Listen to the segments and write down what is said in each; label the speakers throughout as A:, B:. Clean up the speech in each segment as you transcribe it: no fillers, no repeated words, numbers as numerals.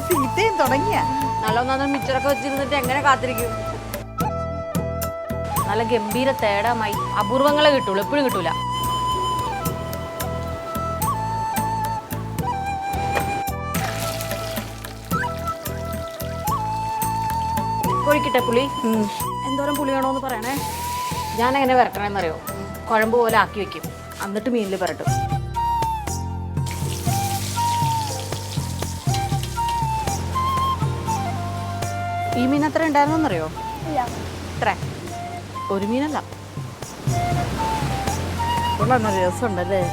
A: തീറ്റയും തുടങ്ങിയ
B: നല്ല മിച്ചറൊക്കെ വെച്ചിരുന്നിട്ട് എങ്ങനെ കാത്തിരിക്കും? നല്ല ഗംഭീര തേടമായി അപൂർവങ്ങളെ കിട്ടുള്ളൂ, എപ്പോഴും കിട്ടൂല. ഒഴിക്കട്ടെ പുളി? എന്തോരം പുളി വേണോന്ന് പറയണേ. ഞാൻ എങ്ങനെ വരട്ടണമെന്നറിയോ? കുഴമ്പ് പോലെ ആക്കി വെക്കും, എന്നിട്ട് മീനിൽ വരട്ടും. ഈ മീൻ എത്ര ഉണ്ടായിരുന്നറിയോ? എത്ര? ഒരു മീനല്ല.
A: നല്ല രസമുണ്ടല്ലേ?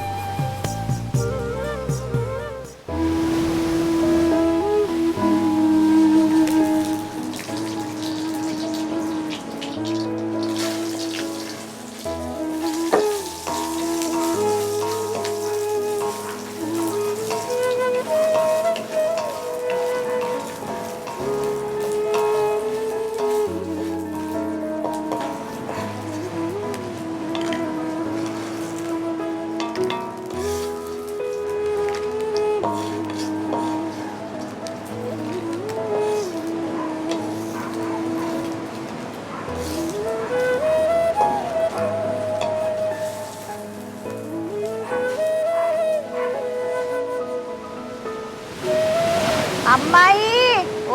B: അമ്മായി,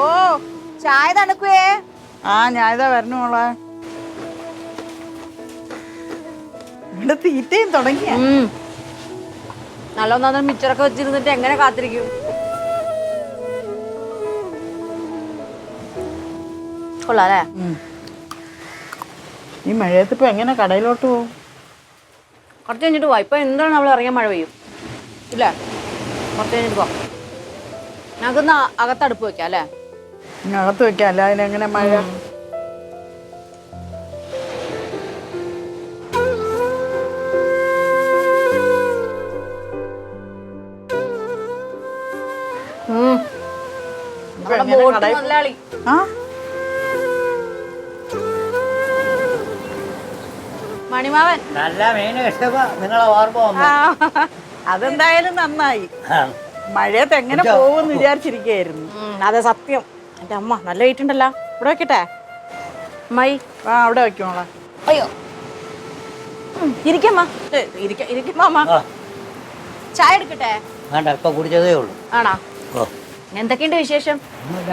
B: ഓ ചായ തണുക്കുവേ.
A: ഞാനിതാ വരണു മോളെ. ഇവിടെ തീറ്റയും തുടങ്ങിയ
B: നല്ല മിച്ചറൊക്കെ വെച്ചിരുന്നിട്ട് എങ്ങനെ കാത്തിരിക്കും? കൊള്ളാല്ലേ?
A: ഈ മഴയത്ത് ഇപ്പൊ എങ്ങനെ കടയിലോട്ട് പോകും?
B: കുറച്ച് കഴിഞ്ഞിട്ട് പോവാ. ഇപ്പൊ എന്താണ് നമ്മൾ ഇറങ്ങിയ മഴ പെയ്യും ഇല്ലേ? കുറച്ച് കഴിഞ്ഞിട്ട് പോവാം. ഞങ്ങൾക്കൊന്ന് അകത്തടുപ്പ് വെക്കാം അല്ലേ?
A: അകത്ത് വെക്കാം. അല്ല അതിനെങ്ങനെ മഴ?
B: മുതലാളി മണിമാവൻ
C: നല്ല മീൻ കിട്ടുമ്പോ നിങ്ങളെ ഓർമ്മ വന്നു.
A: അതെന്തായാലും നന്നായി. മഴയത്ത് എങ്ങനെ പോകുമെന്ന് വിചാരിച്ചിരിക്കുകയായിരുന്നു.
B: അതെ സത്യം. എന്റെ അമ്മ നല്ല വെയിറ്റ് ഉണ്ടല്ലോ. ഇവിടെ വെക്കട്ടെ അമ്മായി?
A: അവിടെ വെക്കോളാം.
B: അയ്യോ ഇരിക്കമ്മ, ഇരിക്കമ്മ. ചായ എടുക്കട്ടെ?
C: വേണ്ട, ഇപ്പൊ കുടിച്ചതേ ഉള്ളൂ.
B: ആണോ? എന്തൊക്കെയുണ്ട് വിശേഷം?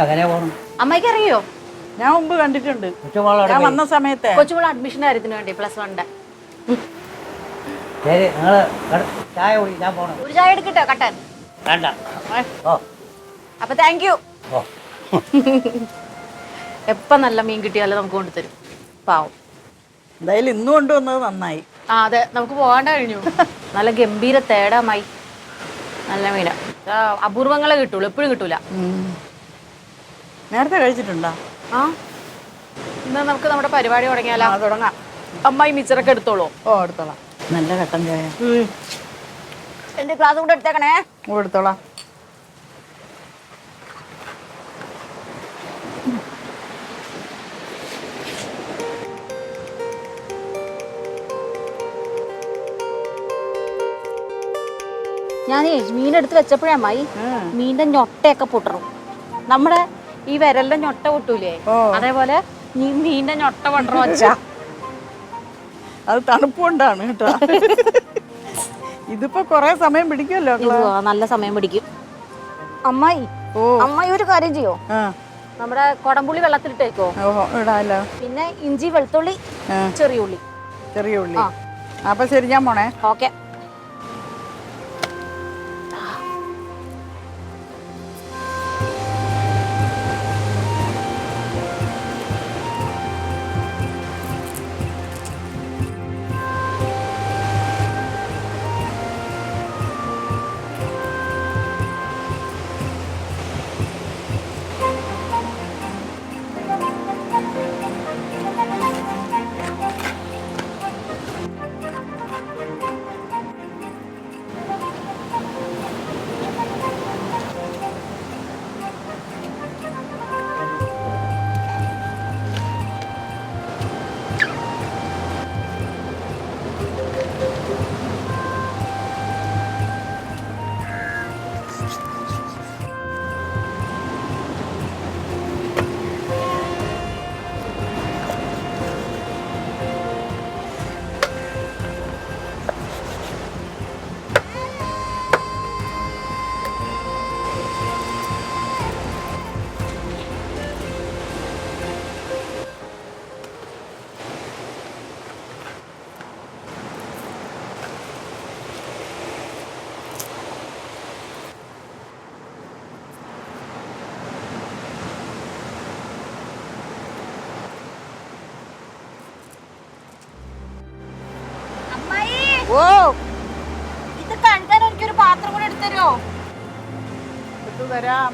C: അങ്ങനെ പോകണം.
B: അമ്മയ്ക്ക് അറിയോ?
A: ഞാൻ മുമ്പ് കണ്ടിട്ടുണ്ട്. ഞാൻ വന്ന സമയത്ത്
B: കൊച്ചുമോളെ അഡ്മിഷൻ കാര്യത്തിന് വേണ്ടി +1.
C: ശരി, നിങ്ങള് ചായ കുടി, ഞാൻ പോണം.
B: ഒരു ചായ എടുക്കട്ടെ കട്ടൻ?
C: വേണ്ട.
B: അപ്പൊ താങ്ക് യു. എപ്പ നല്ല മീൻ കിട്ടിയാലും നമുക്ക് കൊണ്ടുതരും. പാവം.
A: എന്തായാലും ഇന്ന് കൊണ്ടുവന്നത് നന്നായി.
B: അതെ, നമുക്ക് പോകാണ്ട കഴിഞ്ഞു. നല്ല ഗംഭീര തേടമായി നല്ല മീന. അപൂർവങ്ങളെ കിട്ടുള്ളൂ, എപ്പോഴും കിട്ടൂല.
A: നേരത്തെ കഴിച്ചിട്ടുണ്ടോ?
B: എന്നാ നമുക്ക് നമ്മുടെ പരിപാടി തുടങ്ങിയാലോ? തുടങ്ങാം. അമ്മായി മിച്ചറൊക്കെ എടുത്തോളൂ.
A: എടുത്തോളാം. നല്ല കട്ടൻ ചായ.
B: എന്റെ ഗ്ലാസ് കൊണ്ട് എടുത്തേക്കണേ.
A: എടുത്തോളാം.
B: ഞാനേ മീനെടുത്ത് വെച്ചപ്പോഴേ അമ്മായി മീനിന്റെ ഞൊട്ടയൊക്കെ പൊട്ടണം. നമ്മുടെ ഈ വിരലിന്റെ ഞൊട്ട പൊട്ടൂലേ, അതേപോലെ മീനിന്റെ ഞൊട്ട പൊട്ടണം വെച്ചാ.
A: അത് തണുപ്പുകൊണ്ടാണ് കേട്ടോ. ഇതിപ്പോ കൊറേ സമയം പിടിക്കുമല്ലോ.
B: നല്ല സമയം പിടിക്കും. അമ്മായി, അമ്മായി ഒരു കാര്യം ചെയ്യോ? നമ്മുടെ കൊടംപുളി വെള്ളത്തിലിട്ടേക്കോ?
A: ഇടാലോ.
B: പിന്നെ ഇഞ്ചി, വെളുത്തുള്ളി, ചെറിയ ഉള്ളി.
A: അപ്പൊ ശരി, ഞാൻ പോണേ.
B: ഓക്കെ. ഓ ഇത് കഴുകാൻ എനിക്കൊരു പാത്രം കൂടെ എടുത്തരോ?
A: എടുത്തു തരാം.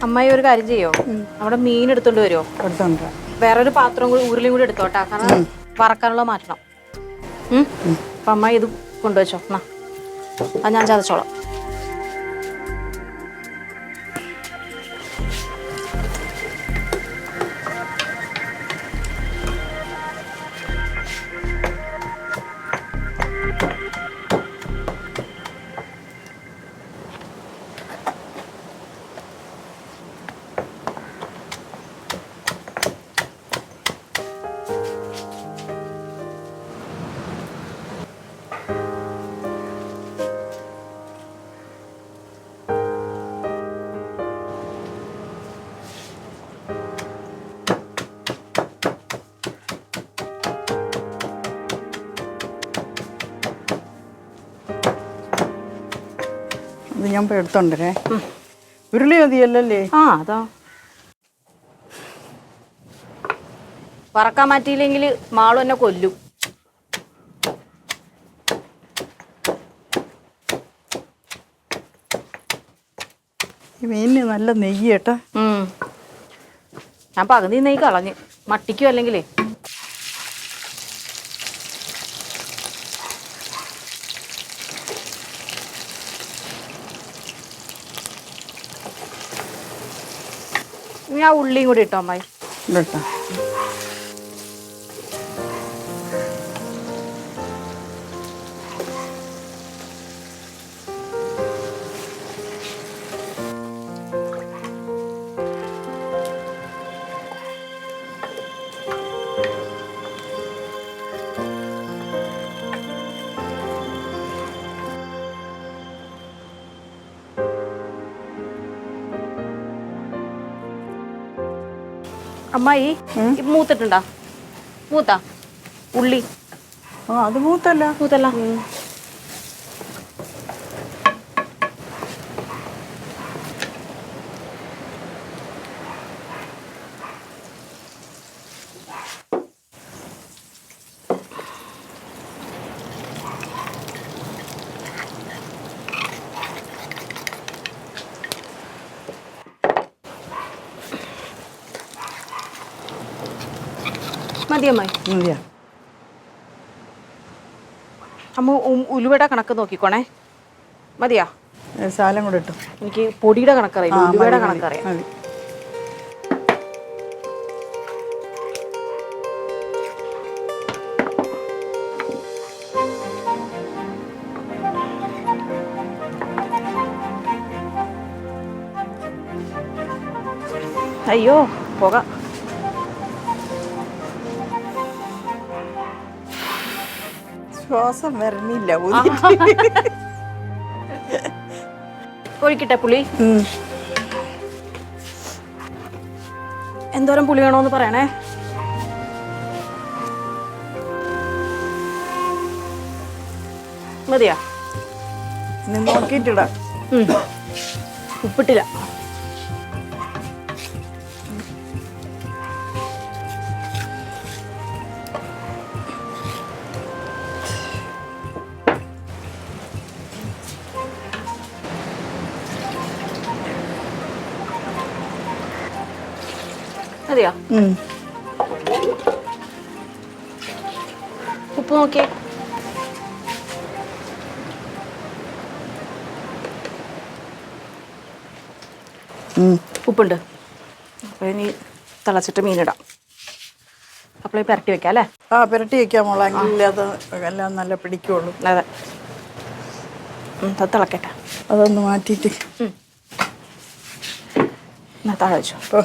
B: അമ്മായി ഒരു കാര്യം ചെയ്യോ? നമ്മുടെ മീൻ എടുത്തോണ്ട് വരുമോ?
A: എടുത്തോണ്ട്
B: വേറൊരു പാത്രം കൂടി ഉരുളിയും കൂടി എടുത്തോട്ടാ, കാരണം വറക്കാനുള്ള മാറ്റണം. അപ്പൊ അമ്മായി ഇത് കൊണ്ടുവച്ചോ. എന്നാ അത് ഞാൻ ചതച്ചോളാം.
A: ഇത് ഞാൻ ഇപ്പോൾ എടുത്തോണ്ടേ. ഉരുളി മതിയല്ലേ?
B: ആ അതാ. വറക്കാൻ മാറ്റിയില്ലെങ്കിൽ മാളു എന്നെ കൊല്ലും.
A: ഈ മീനിന് നല്ല നെയ്യ് കേട്ടോ.
B: ഞാൻ പകുതി നെയ്യ് കളഞ്ഞ് മട്ടിക്കും അല്ലെങ്കിലേ. ഞാൻ ഉള്ളിയും കൂടി ഇട്ടോ അമ്മായി.
A: കേട്ടോ
B: അമ്മായി മൂത്തിട്ടുണ്ടാ? മൂത്താ ഉള്ളി?
A: അത് മൂത്തല്ല.
B: മൂത്തല്ല. മതിയമ്മായി?
A: മതിയാ.
B: അമ്മ ഉലുവയുടെ കണക്ക് നോക്കിക്കോണേ. മതിയാ?
A: ശാലം കൂടെ ഇട്ടു.
B: എനിക്ക് പൊടിയുടെ കണക്കറിയില്ല, ഉലുവയുടെ കണക്കറിയാം.
A: മതി.
B: അയ്യോ പോകാം.
A: ശ്വാസം വരണില്ല.
B: ഒഴിക്കട്ടെ പുളി? എന്തോരം പുളി വേണോന്ന് പറയണേ. മതിയാ?
A: നോക്കിട്ടിടാ.
B: ഉപ്പിട്ടില്ല. മതിയോ? ഉപ്പ് നോക്കിയേ. ഉപ്പുണ്ട്. അപ്പോൾ ഇനി തിളച്ചിട്ട് മീനിടാം. അപ്പോൾ പുരട്ടി വെക്കാം അല്ലേ?
A: പുരട്ടി വെക്കാം മോളെ. എങ്കിലേ അത് എല്ലാം നല്ല പിടിക്കുള്ളൂ.
B: അതെ. തിളക്കട്ടെ.
A: അതൊന്ന് മാറ്റിയിട്ട്
B: എന്നാ താഴെ വെച്ചോ.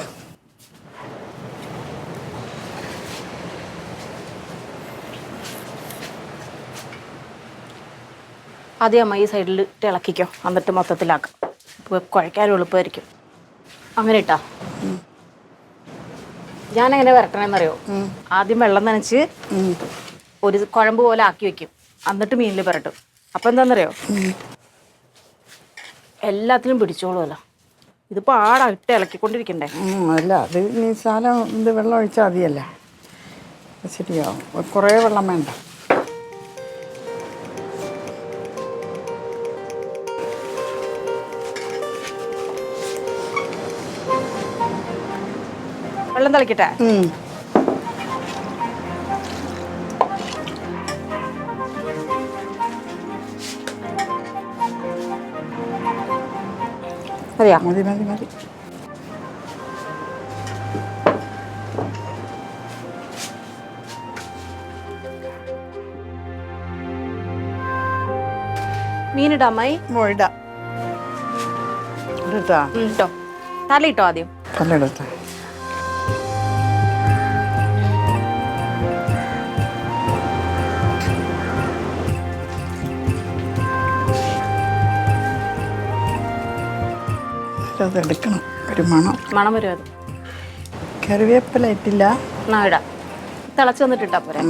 B: ആദ്യം അമ്മ ഈ സൈഡിൽ ഇളക്കിക്കോ, എന്നിട്ട് മൊത്തത്തിലാക്കാം. കുഴക്കാനും എളുപ്പമായിരിക്കും. അങ്ങനെ ഇട്ടാ ഞാനെങ്ങനെ വരട്ടണമെന്നറിയോ? ആദ്യം വെള്ളം നനച്ച് ഒരു കുഴമ്പ് പോലെ ആക്കി വെക്കും, എന്നിട്ട് മീനിൽ പുരട്ടും. അപ്പം എന്താണെന്നറിയോ, എല്ലാത്തിനും പിടിച്ചോളുമല്ലോ. ഇതിപ്പോൾ ആടായിട്ട് ഇളക്കിക്കൊണ്ടിരിക്കണ്ടേ?
A: അല്ല, അത് നിസാരം ഇത് വെള്ളം ഒഴിച്ചാൽ മതിയല്ല. ശരിയാവും. കുറേ വെള്ളം വേണ്ട.
B: വെള്ളം തിളക്കട്ടെ? മതിയാ?
A: മതി മതി മതി.
B: മീനിടാ അമ്മായി?
A: ഇടാം. ഇട്ടോ?
B: ഇട്ടോ. തലയിട്ടോ ആദ്യം?
A: തലയെടുത്ത. അതെടുക്കണം. ഒരു മണം
B: വരും. അത്
A: കറിവേപ്പില ഇട്ടില്ല.
B: ഇടാം. തിളച്ച് വന്നിട്ട് ഇട്ടാ പോരെ?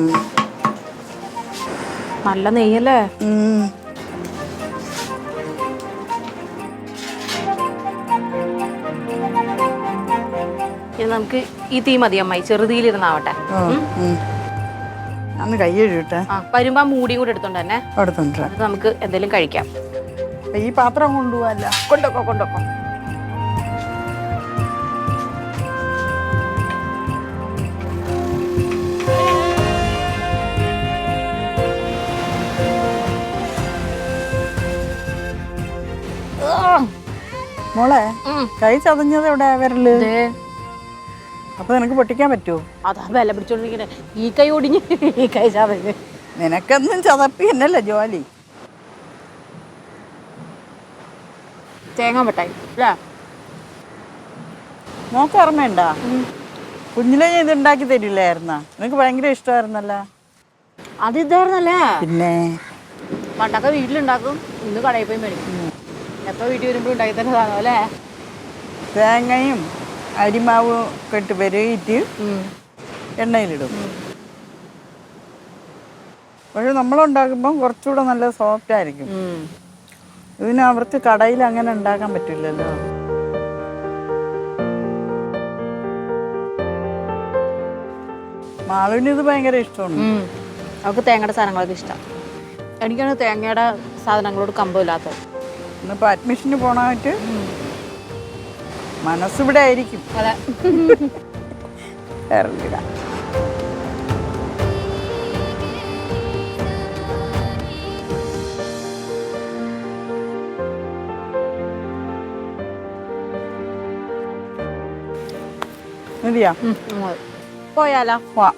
B: നല്ല നെയ്യല്ലേ? നമുക്ക് ഈ തീ മതി അമ്മായി, ചെറുതീലിരുന്നാവട്ടെ.
A: അന്ന് കൈ കഴുകട്ടെ.
B: വരുമ്പോ മൂടിയും കൂടെ എടുത്തോണ്ട് തന്നെ നമുക്ക് എന്തെങ്കിലും കഴിക്കാം.
A: ഈ പാത്രം കൊണ്ടുപോവല്ല.
B: കൊണ്ടോക്കോ കൊണ്ടോക്കോ.
A: മോളെ, കൈ ചതഞ്ഞത് എവിടെ വിരല്? അപ്പൊ നിനക്ക് പൊട്ടിക്കാൻ പറ്റുമോ?
B: അതാ വില പിടിച്ചോണ്ടിരിക്കണേ. ഈ കൈ ഒടിഞ്ഞ് ഈ കൈ ചതഞ്ഞ്.
A: നിനക്കൊന്നും ചതപ്പി എന്നല്ല ജോലി.
B: തേങ്ങ മിഠായി അല്ലേ?
A: നോക്ക് ഓർമ്മയുണ്ടാ? കുഞ്ഞിലെ ഞാൻ ഇത് ഉണ്ടാക്കി തരില്ലായിരുന്ന? നിനക്ക് ഭയങ്കര ഇഷ്ടമായിരുന്നല്ലോ.
B: അത് ഇതായിരുന്നല്ലേ?
A: പിന്നെ
B: പണ്ടൊക്കെ വീട്ടിലുണ്ടാക്കും, ഇന്ന് കടയിൽ പോയി മേടിക്കും. എപ്പോൾ വീട്ടിൽ വരുമ്പോൾ ഉണ്ടാക്കി തന്നെ സാധനം അല്ലേ?
A: തേങ്ങയും അരിമാവും ഒക്കെ ഇട്ട് പെരുകിയിട്ട് എണ്ണയിലിടും. പക്ഷെ നമ്മളുണ്ടാക്കുമ്പം കുറച്ചുകൂടെ നല്ല സോഫ്റ്റ് ആയിരിക്കും. ഇതിന് അവർക്ക് കടയിൽ അങ്ങനെ ഉണ്ടാക്കാൻ പറ്റില്ലല്ലോ. മാളുവിന് ഇത് ഭയങ്കര ഇഷ്ടമാണ്.
B: അവർക്ക് തേങ്ങയുടെ സാധനങ്ങളൊക്കെ ഇഷ്ടം. എനിക്കാണ് തേങ്ങയുടെ സാധനങ്ങളോട് കമ്പമില്ലാത്തത്.
A: ഇന്നിപ്പോൾ അഡ്മിഷന് പോണായിട്ട് മനസ്സിവിടെ ആയിരിക്കും.
B: അതെ.
A: ഇറങ്ങില്ല. മതിയാ?
B: പോയാലോ?
A: വാ.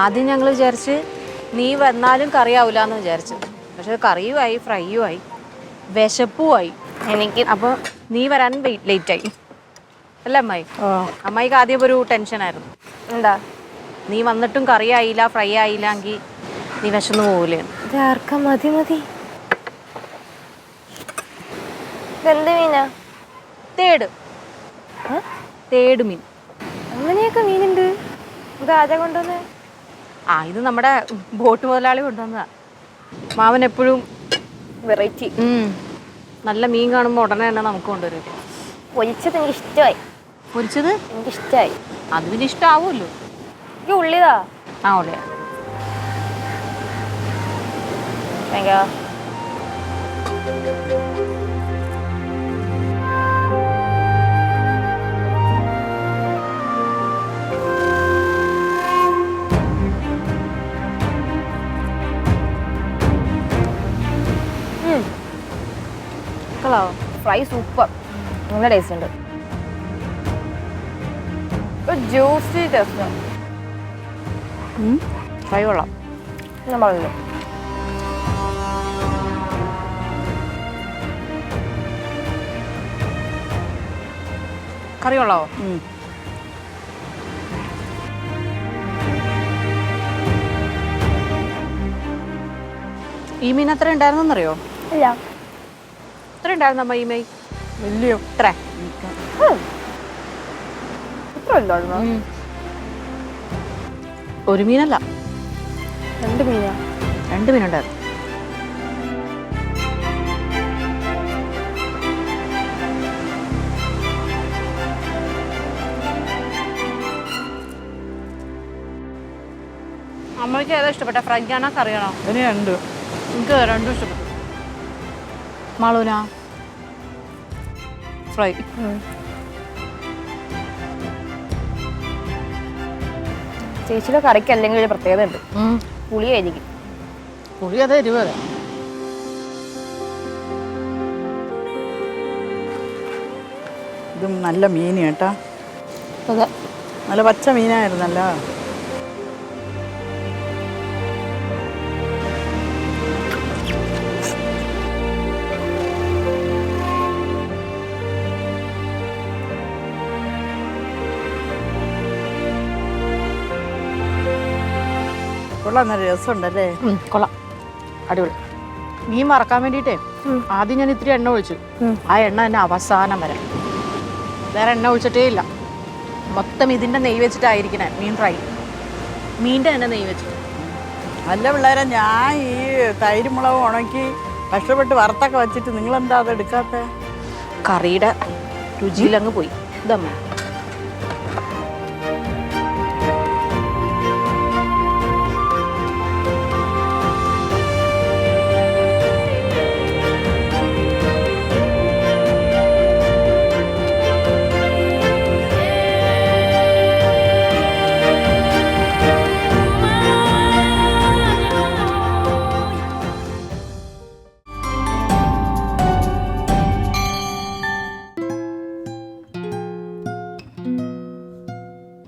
B: ആദ്യം ഞങ്ങൾ വിചാരിച്ച് നീ വന്നാലും കറി ആവില്ലാന്ന് വിചാരിച്ചു. പക്ഷെ കറിയുമായി ഫ്രൈയുമായി വിശപ്പുമായി എനിക്ക്. അപ്പോൾ നീ വരാൻ ലേറ്റായി അല്ലേ അമ്മായി? അമ്മായിക്ക് ആദ്യം ഒരു ടെൻഷനായിരുന്നു.
D: എന്താ?
B: നീ വന്നിട്ടും കറി ആയില്ല ഫ്രൈ ആയില്ല എങ്കിൽ നീ വിശന്ന് പോവില്ലേ?
D: മതി മതി. ഇതെന്ത് മീനാ?
B: തേട് മീൻ.
D: അങ്ങനെയൊക്കെ മീനുണ്ട്? ഇത് ആരാ കൊണ്ടുവന്നേ?
B: ഇത് നമ്മുടെ ബോട്ട് മുതലാളി കൊണ്ടുവന്നതാ. മാവൻ എപ്പോഴും
D: വെറൈറ്റി.
B: നല്ല മീൻ കാണുമ്പോൾ ഉടനെ തന്നെ നമുക്ക് കൊണ്ടുവരും.
D: പൊരിച്ചത് എനിക്ക് ഇഷ്ടമായി.
B: പൊരിച്ചത്
D: എനിക്ക് ഇഷ്ടമായി.
B: അത് പിന്നെ ഇഷ്ടമാവുമല്ലോ.
D: എനിക്ക് ഉള്ളിതാ.
B: ഉള്ളിയാ.
D: Thank you. Fry super. നല്ല ടേസ്റ്റ് ഉണ്ട്. Juicy taste.
B: ഫ്രൈ കൊള്ളാം.
D: ഞാൻ പറഞ്ഞില്ലേ?
B: കറി കൊള്ളാവോ? ഈ മീൻ എത്ര ഉണ്ടായിരുന്നറിയോ?
D: ഇല്ല.
B: എത്ര ഉണ്ടായിരുന്നു അമ്മ ഈ മീൻ?
A: വലിയ
B: എത്ര? ഒരു മീനല്ല,
D: 2 മീനാ.
B: 2 മീനുണ്ടായിരുന്നു. അമ്മയ്ക്ക് ഏതാ ഇഷ്ടപ്പെട്ട? ഫ്രൈ ആണോ കറിയാണോ?
A: അതിന് രണ്ട്.
B: എനിക്ക് രണ്ടും ഇഷ്ടപ്പെട്ടു. മാളൂന ഫ്രൈ.
D: ചേച്ചിയുടെ കറിക്ക് അല്ലെങ്കിൽ ഒരു പ്രത്യേകത ഉണ്ട്. പുളിയായിരിക്കും.
B: പുളി അതെ, എരിവ് അതെ.
A: ഇതും നല്ല മീൻ കേട്ടാ.
D: അതെ,
A: നല്ല പച്ച മീനായിരുന്നല്ലോ. കൊള്ളാം, നല്ല രസമുണ്ടല്ലേ?
B: കൊള്ളാം, അടിപൊളി. മീൻ വറക്കാൻ വേണ്ടിയിട്ടേ ആദ്യം ഞാൻ ഇത്തിരി എണ്ണ ഒഴിച്ചു. ആ എണ്ണ തന്നെ അവസാനം വരെ, വേറെ എണ്ണ ഒഴിച്ചിട്ടേ ഇല്ല. മൊത്തം ഇതിൻ്റെ നെയ്യ് വെച്ചിട്ടായിരിക്കണേ മീൻ ഫ്രൈ. മീൻ്റെ തന്നെ നെയ്യ് വെച്ചിട്ട്.
A: നല്ല പിള്ളേരെ, ഞാൻ ഈ തൈര് മുളക് ഉണക്കി കഷ്ടപ്പെട്ട് വറുത്തൊക്കെ വെച്ചിട്ട് നിങ്ങളെന്താ അത് എടുക്കാത്ത?
B: കറിയുടെ രുചിയിലങ്ങ് പോയി. ഇതമ്മ